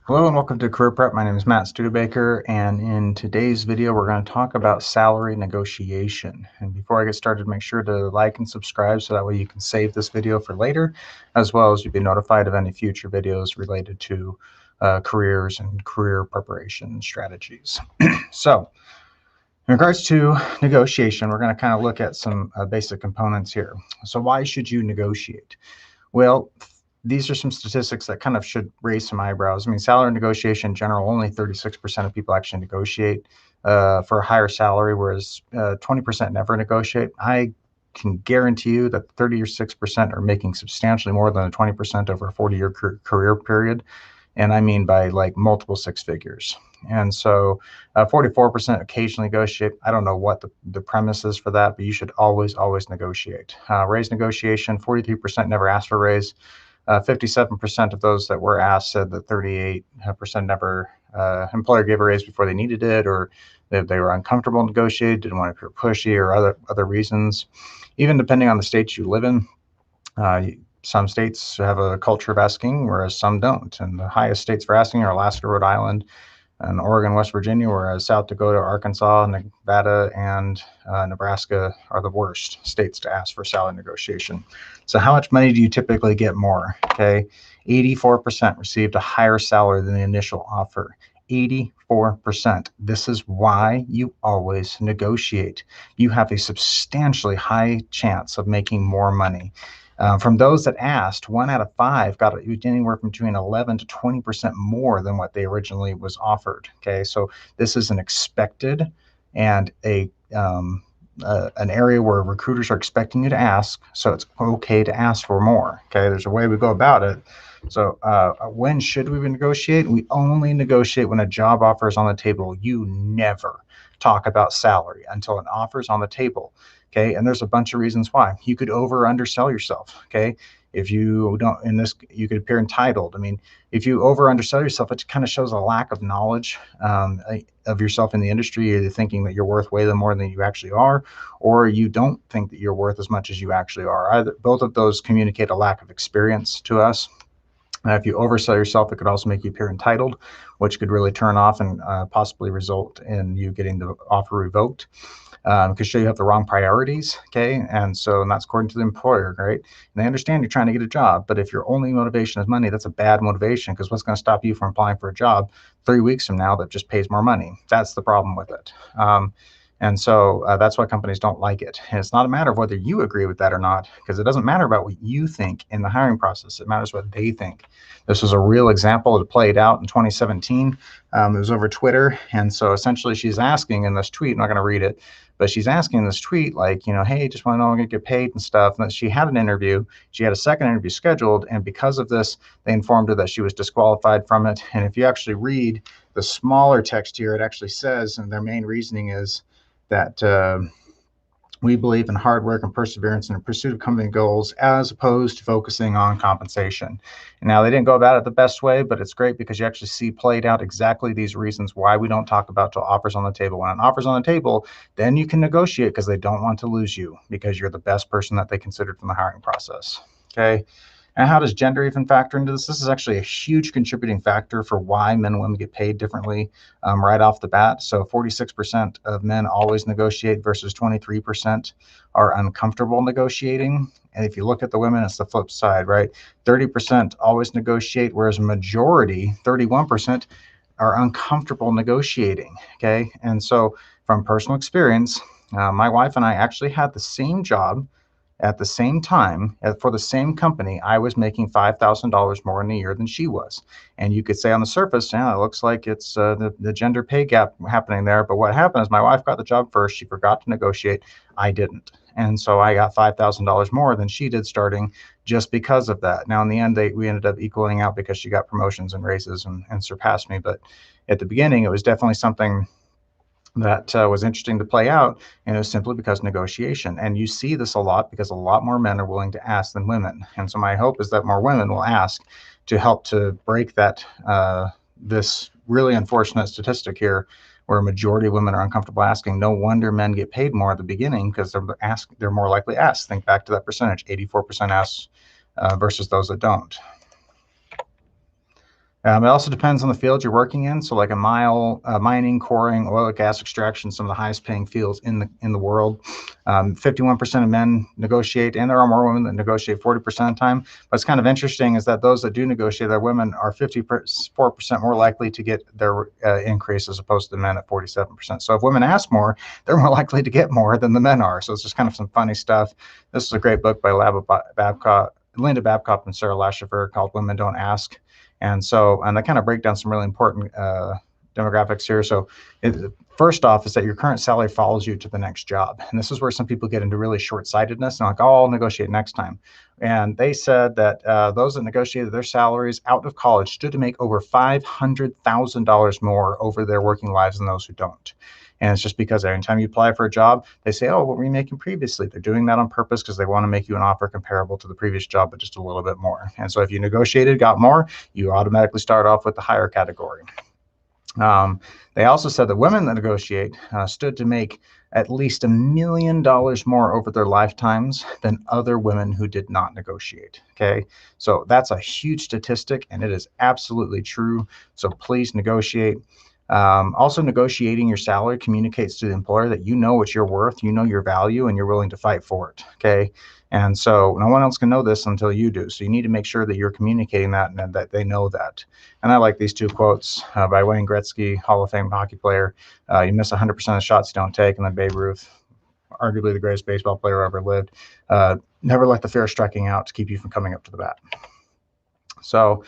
Hello and welcome to Career Prep. My name is Matt Studebaker, and in today's video, we're going to talk about salary negotiation. And before I get started, make sure to like and subscribe so that way you can save this video for later, as well as you'll be notified of any future videos related to careers and career preparation strategies. So, in regards to negotiation, we're going to kind of look at some basic components here. So, why should you negotiate? Well, these are some statistics that kind of should raise some eyebrows. I mean, salary negotiation in general, only 36% of people actually negotiate for a higher salary, whereas 20% never negotiate. I can guarantee you that 36% are making substantially more than the 20% over a 40-year career period. And I mean by like multiple six figures. And so 44% occasionally negotiate. I don't know what the premise is for that, but you should always negotiate. Raise negotiation, 43% never asked for a raise. 57% of those that were asked said that 38% never employer gave a raise before they needed it, or they were uncomfortable negotiating, didn't want to appear pushy, or other reasons. Even depending on the state you live in, some states have a culture of asking, whereas some don't. And the highest states for asking are Alaska, Rhode Island, and Oregon, West Virginia, whereas South Dakota, Arkansas, Nevada, and Nebraska are the worst states to ask for salary negotiation. So how much money do you typically get more? Okay, 84% received a higher salary than the initial offer. 84%. This is why you always negotiate. You have a substantially high chance of making more money. From those that asked, 1 out of 5 got anywhere from between 11 to 20% more than what they originally was offered. Okay, so this is an expected and an area where recruiters are expecting you to ask, so it's okay to ask for more. Okay, there's a way we go about it. So when should we negotiate? We only negotiate when a job offer is on the table. You never talk about salary until an offer is on the table. Okay, and there's a bunch of reasons why. You could over or undersell yourself. Okay, if you don't, you could appear entitled. I mean, if you over undersell yourself, it kind of shows a lack of knowledge of yourself in the industry. You're thinking that you're worth way more than you actually are, or you don't think that you're worth as much as you actually are. Both of those communicate a lack of experience to us. If you oversell yourself, it could also make you appear entitled, which could really turn off and possibly result in you getting the offer revoked. Could show you have the wrong priorities, okay? And that's according to the employer, right? And they understand you're trying to get a job, but if your only motivation is money, that's a bad motivation, because what's going to stop you from applying for a job 3 weeks from now that just pays more money? That's the problem with it. And so that's why companies don't like it. And it's not a matter of whether you agree with that or not, because it doesn't matter about what you think in the hiring process. It matters what they think. This was a real example that played out in 2017. It was over Twitter. And so essentially she's asking in this tweet, I'm not going to read it, but she's asking in this tweet, like, hey, just want to know I'm going to get paid and stuff. And she had an interview. She had a second interview scheduled. And because of this, they informed her that she was disqualified from it. And if you actually read the smaller text here, it actually says, and their main reasoning is that we believe in hard work and perseverance in the pursuit of company goals, as opposed to focusing on compensation. And now, they didn't go about it the best way, but it's great because you actually see played out exactly these reasons why we don't talk about till offers on the table. When an offer's on the table, then you can negotiate, because they don't want to lose you, because you're the best person that they considered from the hiring process. Okay. And how does gender even factor into this? This is actually a huge contributing factor for why men and women get paid differently right off the bat. So 46% of men always negotiate versus 23% are uncomfortable negotiating. And if you look at the women, it's the flip side, right? 30% always negotiate, whereas majority, 31%, are uncomfortable negotiating. Okay. And so from personal experience, my wife and I actually had the same job at the same time, for the same company. I was making $5,000 more in a year than she was. And you could say on the surface, yeah, it looks like it's the gender pay gap happening there. But what happened is my wife got the job first. She forgot to negotiate. I didn't. And so I got $5,000 more than she did starting, just because of that. Now, in the end, we ended up equaling out because she got promotions and raises and surpassed me. But at the beginning, it was definitely something that was interesting to play out, and it was simply because negotiation. And you see this a lot because a lot more men are willing to ask than women. And so my hope is that more women will ask to help to break that this really unfortunate statistic here, where a majority of women are uncomfortable asking. No wonder men get paid more at the beginning, because they're more likely asked. Think back to that percentage: 84% ask versus those that don't. It also depends on the field you're working in. So like mining, quarrying, oil and gas extraction, some of the highest paying fields in the world. 51% of men negotiate, and there are more women that negotiate 40% of the time. What's kind of interesting is that those that do negotiate, their women are 54% more likely to get their increase as opposed to the men at 47%. So if women ask more, they're more likely to get more than the men are. So it's just kind of some funny stuff. This is a great book by Linda Babcock and Sarah Lashiver called Women Don't Ask. And they kind of break down some really important demographics here. So first off is that your current salary follows you to the next job. And this is where some people get into really short-sightedness and like, oh, I'll negotiate next time. And they said that those that negotiated their salaries out of college stood to make over $500,000 more over their working lives than those who don't. And it's just because every time you apply for a job, they say, oh, what were you making previously? They're doing that on purpose because they want to make you an offer comparable to the previous job, but just a little bit more. And so if you negotiated, got more, you automatically start off with the higher category. They also said that women that negotiate stood to make at least $1 million more over their lifetimes than other women who did not negotiate. Okay, so that's a huge statistic, and it is absolutely true. So please negotiate. Also, negotiating your salary communicates to the employer that you know what you're worth, you know your value, and you're willing to fight for it. Okay. And so no one else can know this until you do. So you need to make sure that you're communicating that and that they know that. And I like these two quotes by Wayne Gretzky, Hall of Fame hockey player. You miss 100% of the shots you don't take. And then Babe Ruth, arguably the greatest baseball player ever lived. Never let the fear of striking out to keep you from coming up to the bat. So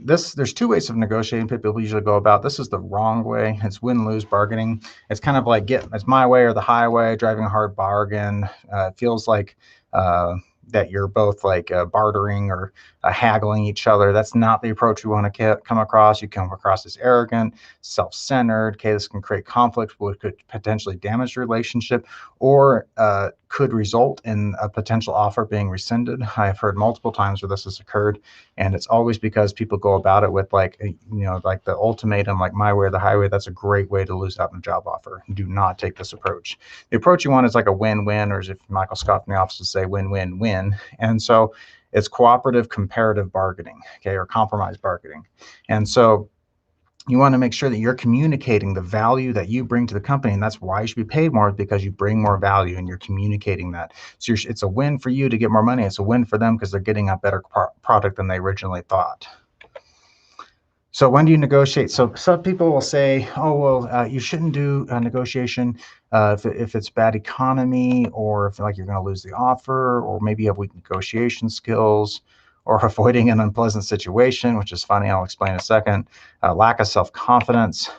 there's two ways of negotiating people usually go about. This is the wrong way. It's win-lose bargaining. It's kind of like it's my way or the highway, driving a hard bargain. It feels like that you're both like bartering or haggling each other. That's not the approach you want to come across. You come across as arrogant, self-centered. Okay, this can create conflict, which could potentially damage the relationship, or could result in a potential offer being rescinded. I've heard multiple times where this has occurred, and it's always because people go about it with like the ultimatum, like my way or the highway. That's a great way to lose out on a job offer. Do not take this approach. The approach you want is like a win-win, or as if Michael Scott from the office would say, win-win-win. And so it's cooperative comparative bargaining, okay, or compromise bargaining. And so you want to make sure that you're communicating the value that you bring to the company, and that's why you should be paid more, because you bring more value and you're communicating that. So it's a win for you to get more money. It's a win for them because they're getting a better product than they originally thought. So when do you negotiate? So some people will say, oh, well, you shouldn't do a negotiation if it's bad economy, or if like you're going to lose the offer, or maybe you have weak negotiation skills, or avoiding an unpleasant situation, which is funny. I'll explain in a second. Lack of self-confidence.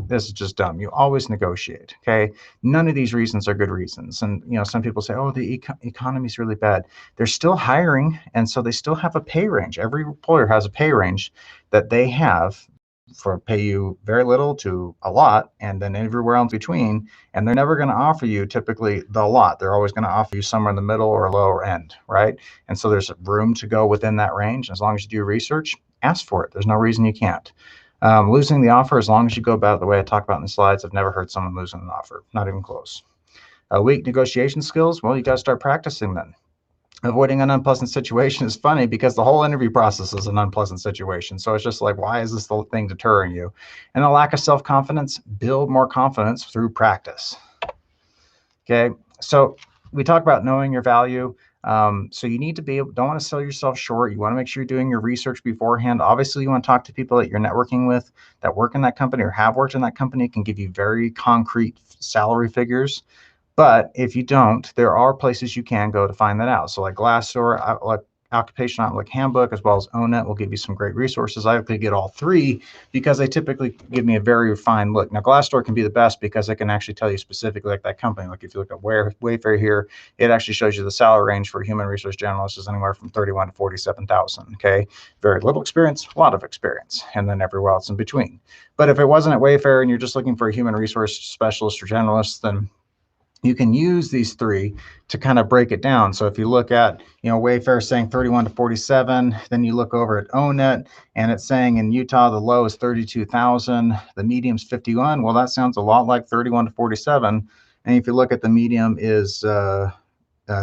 This is just dumb. You always negotiate. Okay. None of these reasons are good reasons. And, some people say, oh, the economy is really bad. They're still hiring. And so they still have a pay range. Every employer has a pay range that they have for pay you very little to a lot, and then everywhere else between. And they're never going to offer you typically the lot. They're always going to offer you somewhere in the middle or lower end. Right. And so there's room to go within that range. As long as you do research, ask for it. There's no reason you can't. Losing the offer, as long as you go about it the way I talk about in the slides, I've never heard someone losing an offer, not even close. Weak negotiation skills, well, you got to start practicing them. Avoiding an unpleasant situation is funny because the whole interview process is an unpleasant situation. So it's just like, why is this the thing deterring you? And a lack of self-confidence, build more confidence through practice. Okay, so we talk about knowing your value. So you need to don't want to sell yourself short. You want to make sure you're doing your research beforehand. Obviously, you want to talk to people that you're networking with that work in that company or have worked in that company, can give you very concrete salary figures. But if you don't, there are places you can go to find that out. So like Glassdoor, like Occupation Outlook Handbook, as well as ONET will give you some great resources. I like to get all three because they typically give me a very refined look. Now, Glassdoor can be the best because it can actually tell you specifically like that company. Like if you look at Wayfair here, it actually shows you the salary range for human resource generalists is anywhere from 31 to 47,000. Okay, very little experience, a lot of experience, and then everywhere else in between. But if it wasn't at Wayfair and you're just looking for a human resource specialist or generalist, then you can use these three to kind of break it down. So if you look at, Wayfair saying 31 to 47, then you look over at ONET and it's saying in Utah, the low is 32,000, the medium's 51. Well, that sounds a lot like 31 to 47. And if you look at the medium is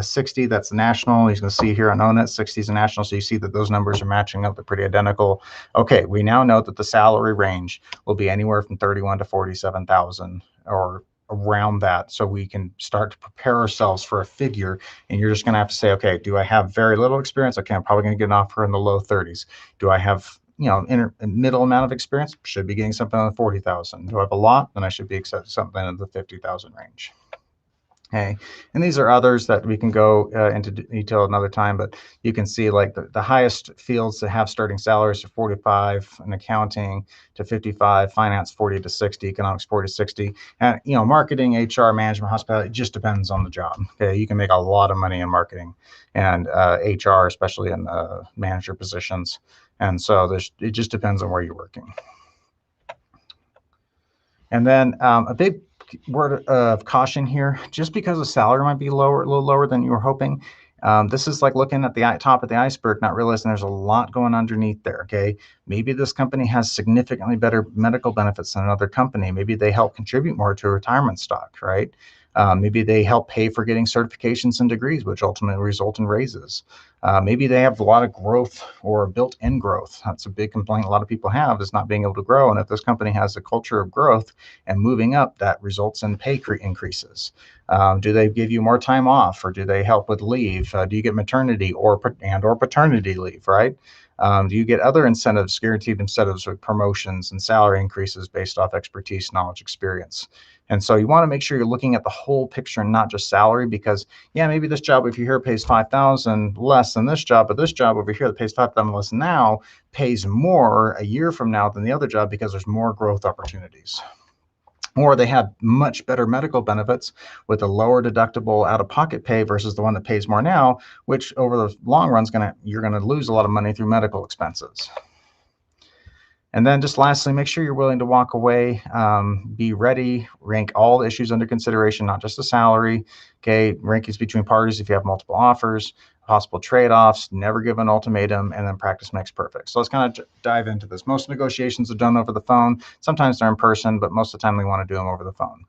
60, that's the national. He's going to see here on Own It, 60 is the national. So you see that those numbers are matching up. They're pretty identical. Okay, we now know that the salary range will be anywhere from 31 to 47,000 or around that. So we can start to prepare ourselves for a figure. And you're just going to have to say, okay, do I have very little experience? Okay, I'm probably going to get an offer in the low 30s. Do I have middle amount of experience? Should be getting something in the 40,000. Do I have a lot? Then I should be accepting something in the 50,000 range. Okay, and these are others that we can go into detail another time, but you can see like the highest fields that have starting salaries are 45 in accounting to 55, finance 40 to 60, economics 40 to 60, and marketing, HR, management, hospitality, it just depends on the job. Okay, you can make a lot of money in marketing and HR, especially in manager positions, and so it just depends on where you're working. And then a big word of caution here, just because the salary might be a little lower than you were hoping. This is like looking at the top of the iceberg, not realizing there's a lot going underneath there. Okay, maybe this company has significantly better medical benefits than another company. Maybe they help contribute more to a retirement stock, right? Maybe they help pay for getting certifications and degrees, which ultimately result in raises. Maybe they have a lot of growth or built-in growth. That's a big complaint a lot of people have, is not being able to grow. And if this company has a culture of growth and moving up, that results in pay increases. Do they give you more time off, or do they help with leave? Do you get maternity or paternity leave, right? Do you get other incentives, guaranteed incentives with promotions and salary increases based off expertise, knowledge, experience? And so you want to make sure you're looking at the whole picture and not just salary, because maybe this job, if you're here, pays 5,000 less than this job, but this job over here that pays 5,000 less now pays more a year from now than the other job because there's more growth opportunities. Or they have much better medical benefits with a lower deductible out-of-pocket pay versus the one that pays more now, which over the long run you're going to lose a lot of money through medical expenses. And then just lastly, make sure you're willing to walk away, be ready, rank all the issues under consideration, not just the salary. Okay, rankings between parties if you have multiple offers, possible trade-offs, never give an ultimatum, and then practice makes perfect. So let's kind of dive into this. Most negotiations are done over the phone. Sometimes they're in person, but most of the time we want to do them over the phone.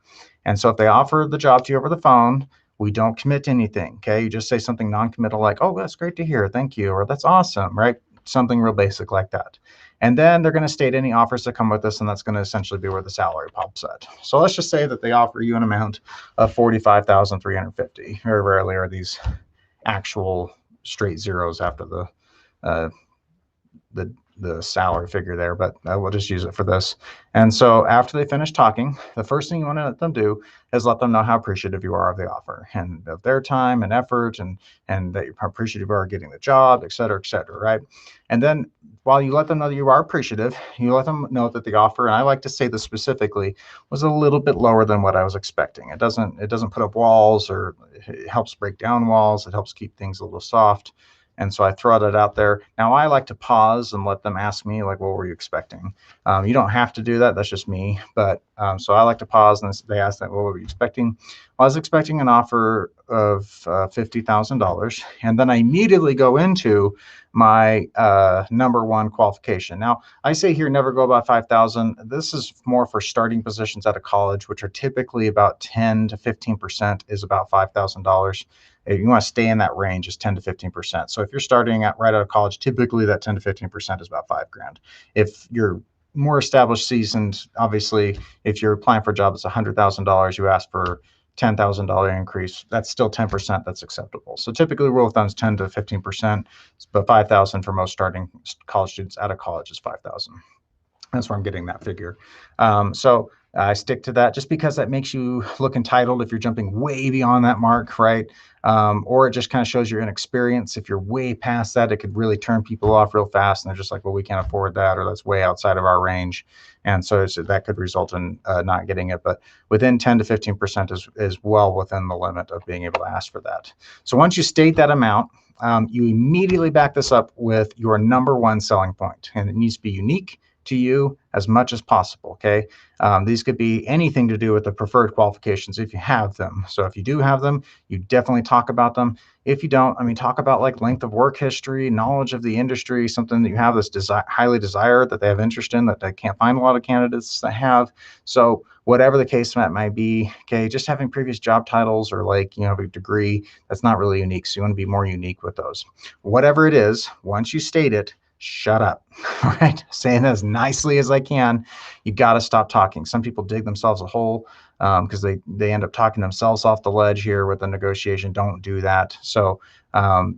And so if they offer the job to you over the phone, we don't commit to anything. Okay, you just say something non-committal like, oh, that's great to hear, thank you, or that's awesome, right? Something real basic like that. And then they're going to state any offers that come with this, and that's going to essentially be where the salary pops at. So let's just say that they offer you an amount of $45,350. Very rarely are these actual straight zeros after the salary figure there, but we'll just use it for this. And so after they finish talking, the first thing you want to let them do is let them know how appreciative you are of the offer and of their time and effort, and that you're appreciative of getting the job, et cetera, right? And then while you let them know that you are appreciative, you let them know that the offer, and I like to say this specifically, was a little bit lower than what I was expecting. It doesn't put up walls, or it helps break down walls. It helps keep things a little soft. And so I throw that out there. Now I like to pause and let them ask me, like, what were you expecting? You don't have to do that. That's just me. But so I like to pause, and they ask that, what were you expecting? Well, I was expecting an offer of $50,000. And then I immediately go into my number one qualification. Now, I say here, never go above 5,000. This is more for starting positions out of college, which are typically about 10 to 15% is about $5,000. If you want to stay in that range, is 10 to 15%. So if you're starting right out of college, typically that 10 to 15% is about $5,000. If you're more established, seasoned, obviously, if you're applying for a job that's $100,000, you ask for $10,000 increase, that's still 10%, that's acceptable. So typically rule of thumb is 10 to 15%, but 5,000 for most starting college students out of college is 5,000. That's where I'm getting that figure. So I stick to that just because that makes you look entitled if you're jumping way beyond that mark, right? Or it just kind of shows your inexperience. If you're way past that, it could really turn people off real fast, and they're just like, well, we can't afford that, or that's way outside of our range. And so that could result in not getting it. But within 10 to 15% is well within the limit of being able to ask for that. So once you state that amount, you immediately back this up with your number one selling point, and it needs to be unique, to you as much as possible, okay? These could be anything to do with the preferred qualifications if you have them. So if you do have them, you definitely talk about them. If you don't, I mean, talk about like length of work history, knowledge of the industry, something that you have that's highly desired, that they have interest in, that they can't find a lot of candidates that have. So whatever the case might be, okay, just having previous job titles or like, you know, a degree, that's not really unique. So you want to be more unique with those. Whatever it is, once you state it, shut up, right? Saying as nicely as I can, you got to stop talking. Some people dig themselves a hole because they end up talking themselves off the ledge here with the negotiation. Don't do that. So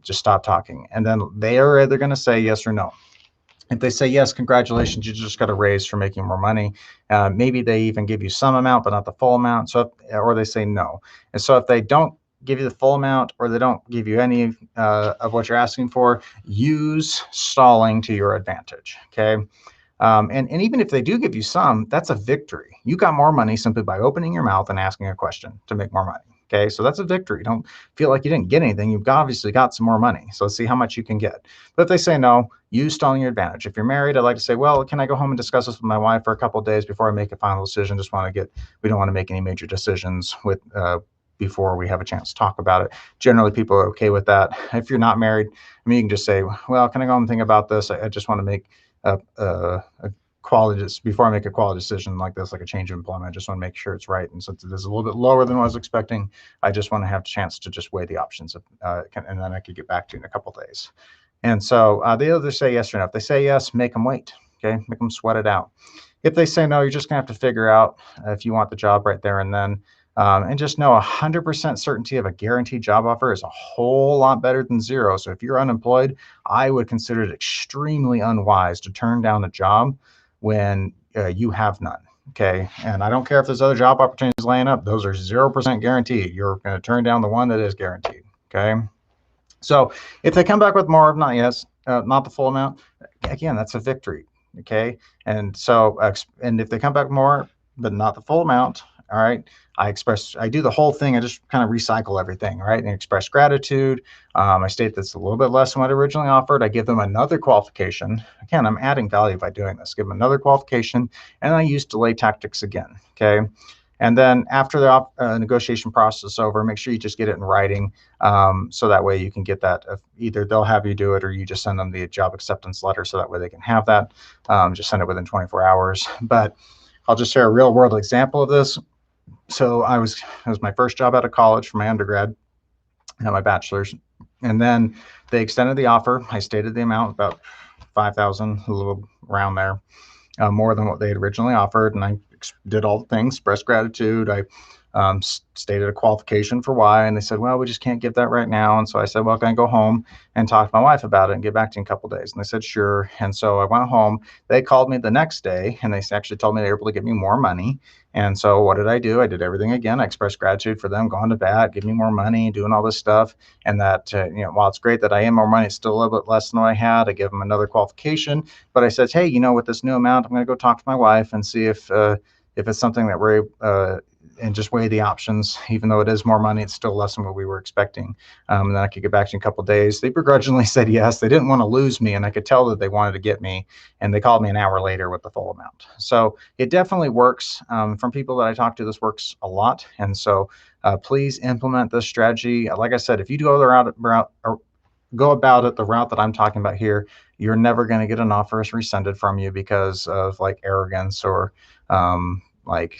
just stop talking. And then they are either going to say yes or no. If they say yes, congratulations, you just got a raise for making more money. Maybe they even give you some amount, but not the full amount. So, or they say no. And so if they don't give you the full amount or they don't give you any of what you're asking for, use stalling to your advantage, okay? And even if they do give you some, that's a victory. You got more money simply by opening your mouth and asking a question to make more money. Okay, so that's a victory. Don't feel like you didn't get anything. You've obviously got some more money. So let's see how much you can get. But if they say no, use stalling your advantage. If you're married, I'd like to say, well, can I go home and discuss this with my wife for a couple of days before I make a final decision? We don't want to make any major decisions before we have a chance to talk about it. Generally, people are okay with that. If you're not married, I mean, you can just say, well, can I go home and think about this? I just want to make a quality before I make a quality decision like this, like a change of employment. I just want to make sure it's right. And since it is a little bit lower than what I was expecting, I just want to have a chance to just weigh the options, and then I could get back to you in a couple of days. And so they either say yes or no. If they say yes, make them wait. Okay, make them sweat it out. If they say no, you're just gonna have to figure out if you want the job right there and then. And just know 100% certainty of a guaranteed job offer is a whole lot better than zero. So if you're unemployed, I would consider it extremely unwise to turn down a job when you have none. Okay. And I don't care if there's other job opportunities laying up, those are 0% guaranteed. You're going to turn down the one that is guaranteed. Okay. So if they come back with more, not the full amount, again, that's a victory. Okay. And so, and if they come back more, but not the full amount, all right, I do the whole thing. I just kind of recycle everything, right? And express gratitude. I state that's a little bit less than what I originally offered. I give them another qualification. Again, I'm adding value by doing this. Give them another qualification, and I use delay tactics again, okay? And then after the negotiation process is over, make sure you just get it in writing, so that way you can get that. Either they'll have you do it, or you just send them the job acceptance letter, so that way they can have that. Just send it within 24 hours. But I'll just share a real world example of this. So it was my first job out of college for my undergrad and my bachelor's. And then they extended the offer. I stated the amount, about 5,000, a little around there, more than what they had originally offered. And I did all the things, expressed gratitude. I stated a qualification for why, and they said, well, we just can't give that right now. And so I said, well, can I go home and talk to my wife about it and get back to you in a couple of days? And they said, sure. And so I went home. They called me the next day, and they actually told me they were able to give me more money. And so what did I do? I did everything again. I expressed gratitude for them going to bat, giving me more money, doing all this stuff. And that, while it's great that I am more money, it's still a little bit less than what I had. I give them another qualification, but I said, hey, with this new amount, I'm going to go talk to my wife and see if it's something that we're and just weigh the options. Even though it is more money, it's still less than what we were expecting. And then I could get back to you in a couple of days. They begrudgingly said yes. They didn't want to lose me, and I could tell that they wanted to get me. And they called me an hour later with the full amount. So it definitely works. From people that I talk to, this works a lot. And so please implement this strategy. Like I said, if you do go about it the route that I'm talking about here, you're never going to get an offer rescinded from you because of like arrogance or like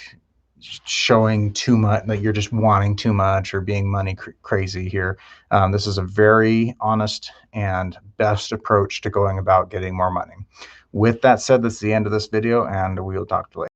showing too much, that you're just wanting too much or being money crazy here. This is a very honest and best approach to going about getting more money. With that said, this is the end of this video, and we will talk to you later.